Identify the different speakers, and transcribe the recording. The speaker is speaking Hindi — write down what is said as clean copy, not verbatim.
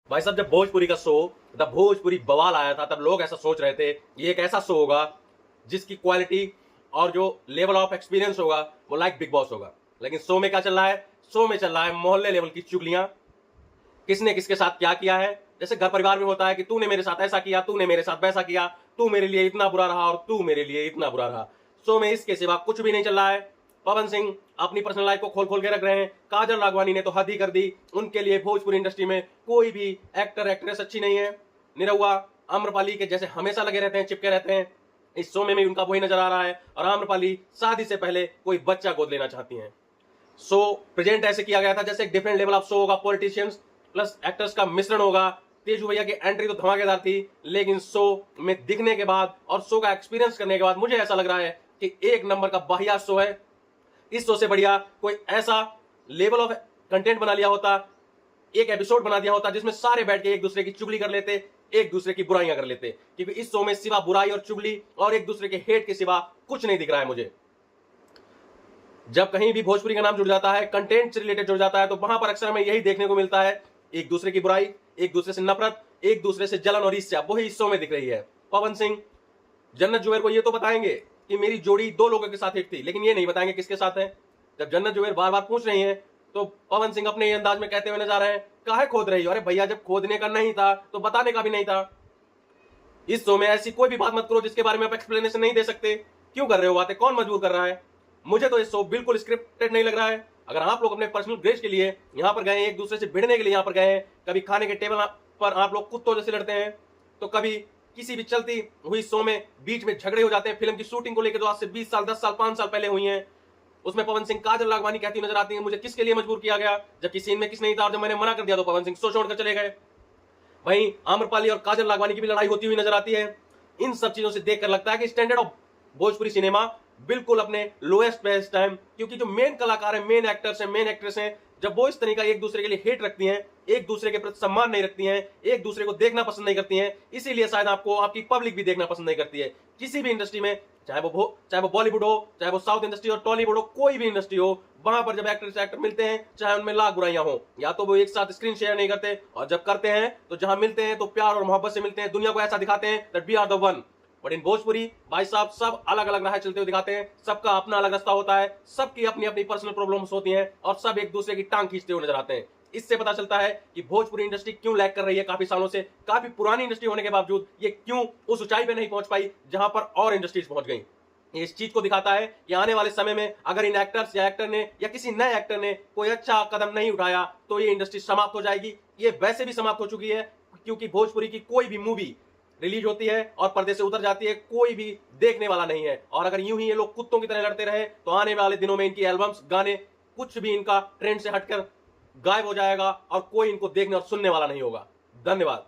Speaker 1: भाई साहब, जब भोजपुरी का शो द भोजपुरी बवाल आया था, तब लोग ऐसा सोच रहे थे ये एक ऐसा शो होगा जिसकी क्वालिटी और जो लेवल ऑफ एक्सपीरियंस होगा वो लाइक बिग बॉस होगा। लेकिन शो में क्या चल रहा है? शो में चल रहा है मोहल्ले लेवल की चुगलियां। किसने किसके साथ क्या किया है, जैसे घर परिवार में होता है कि तूने मेरे साथ ऐसा किया, तूने मेरे साथ वैसा किया, तू मेरे लिए इतना बुरा रहा और तू मेरे लिए इतना बुरा रहा। शो में इसके सिवा कुछ भी नहीं चल रहा है। पवन सिंह अपनी पर्सनल लाइफ को खोल खोल के रख रहे हैं। काजल राघवानी ने तो हद ही कर दी। उनके लिए भोजपुरी इंडस्ट्री में कोई भी एक्टर एक्ट्रेस अच्छी नहीं है। निरहुआ आम्रपाली के जैसे हमेशा लगे रहते हैं, चिपके रहते हैं। इस शो में भी उनका वही नजर आ रहा है। और आम्रपाली शादी से पहले कोई बच्चा गोद लेना चाहती हैं। शो प्रेजेंट ऐसे किया गया था जैसे एक डिफरेंट लेवल ऑफ शो होगा, पॉलिटिशियंस प्लस एक्टर्स का मिश्रण होगा। तेजू भैया की एंट्री तो धमाकेदार थी, लेकिन शो में दिखने के बाद और शो का एक्सपीरियंस करने के बाद मुझे ऐसा लग रहा है कि एक नंबर का बढ़िया शो है। इस शो से बढ़िया कोई ऐसा लेवल ऑफ कंटेंट बना लिया होता, एक एपिसोड बना दिया होता जिसमें सारे बैठ के एक दूसरे की चुगली कर लेते, एक दूसरे की बुराइयां कर लेते। क्योंकि इस शो में सिवा बुराई और चुगली और एक दूसरे के हेट के सिवा कुछ नहीं दिख रहा है मुझे। जब कहीं भी भोजपुरी का नाम जुड़ जाता है, कंटेंट से रिलेटेड जुड़ जाता है, तो वहां पर अक्सर हमें यही देखने को मिलता है, एक दूसरे की बुराई, एक दूसरे से नफरत, एक दूसरे से जलन और ईर्ष्या। वही इस शो में दिख रही है। पवन सिंह जन्नत जुबैर को ये तो बताएंगे कि मेरी जोड़ी 2 लोगों के साथ हिट थी, लेकिन ये नहीं बताएंगे किसके साथ है। जब जन्नत जुबैर बार बार पूछ रही है तो पवन सिंह अपने अंदाज में कहते हुए नजर आ रहे हैं, काहे खोद रही हो? अरे भैया, जब खोदने का नहीं था तो बताने का भी नहीं था। इस शो में ऐसी कोई भी बात मत करो जिसके बारे में आप एक्सप्लेनेशन नहीं दे सकते। क्यों कर रहे हो बातें? कौन मजबूर कर रहा है? मुझे तो ये शो बिल्कुल स्क्रिप्टेड नहीं लग रहा है। अगर आप लोग अपने पर्सनल ग्रेज के लिए यहाँ पर गए, एक दूसरे से भिड़ने के लिए यहाँ पर गए हैं, कभी खाने के टेबल पर आप लोग कुत्तों जैसे लड़ते हैं, तो कभी किसी भी चलती हुई शो में बीच में झगड़े हो जाते हैं। फिल्म की शूटिंग को लेकर जो आज से 20 साल, 10 साल, 5 साल पहले हुई है, उसमें पवन सिंह काजल राघवानी कहती नजर आती है, मुझे किसके लिए मजबूर किया गया, जबकि सीन में किस नहीं था। और जब मैंने मना कर दिया तो पवन सिंह शो छोड़कर चले गए। वहीं आम्रपाली और काजल राघवानी की भी लड़ाई होती हुई नजर आती है। इन सब चीजों से देखकर लगता है कि स्टैंडर्ड ऑफ भोजपुरी सिनेमा बिल्कुल अपने लोएस्ट पे इस टाइम। क्योंकि जो मेन कलाकार है, मेन एक्टर्स हैं, मेन एक्ट्रेस हैं, जब वो इस तरीका एक दूसरे के लिए हेट रखती हैं, एक दूसरे के प्रति सम्मान नहीं रखती हैं, एक दूसरे को देखना पसंद नहीं करती हैं, इसीलिए शायद आपको आपकी पब्लिक भी देखना पसंद नहीं करती है। किसी भी इंडस्ट्री में, चाहे वो बॉलीवुड हो, चाहे वो साउथ इंडस्ट्री और टॉलीवुड हो, कोई भी इंडस्ट्री हो, वहां पर जब एक्टर से एक्टर मिलते हैं, चाहे उनमें लाख बुराइयां हो, या तो वो एक साथ स्क्रीन शेयर नहीं करते, और जब करते हैं तो जहां मिलते हैं तो प्यार और मोहब्बत से मिलते हैं, दुनिया को ऐसा दिखाते हैं that we are the one. But in Bhojpuri भाई साहब सब अलग अलग राह चलते हुए दिखाते हैं। सबका अपना अलग रास्ता होता है, सबकी अपनी अपनी पर्सनल प्रॉब्लम्स होती हैं, और सब एक दूसरे की टांग खींचते हुए नजर आते हैं। इससे पता चलता है कि भोजपुरी इंडस्ट्री क्यों लैग कर रही है काफी सालों से। काफी पुरानी इंडस्ट्री होने के बावजूद ये क्यों उस ऊंचाई पे नहीं पहुंच पाई जहां पर और इंडस्ट्रीज पहुंच गई। ये इस चीज को दिखाता है कि आने वाले समय में अगर इन एक्टर्स या एक्टर ने या किसी नए एक्टर ने कोई अच्छा कदम नहीं उठाया तो ये इंडस्ट्री समाप्त हो जाएगी। ये वैसे भी समाप्त हो चुकी है, क्योंकि भोजपुरी की कोई भी मूवी रिलीज होती है और पर्दे से उतर जाती है, कोई भी देखने वाला नहीं है। और अगर यूं ही ये लोग कुत्तों की तरह लड़ते रहे तो आने वाले दिनों में इनकी एल्बम्स, गाने, कुछ भी इनका ट्रेंड से हटकर गायब हो जाएगा और कोई इनको देखने और सुनने वाला नहीं होगा। धन्यवाद।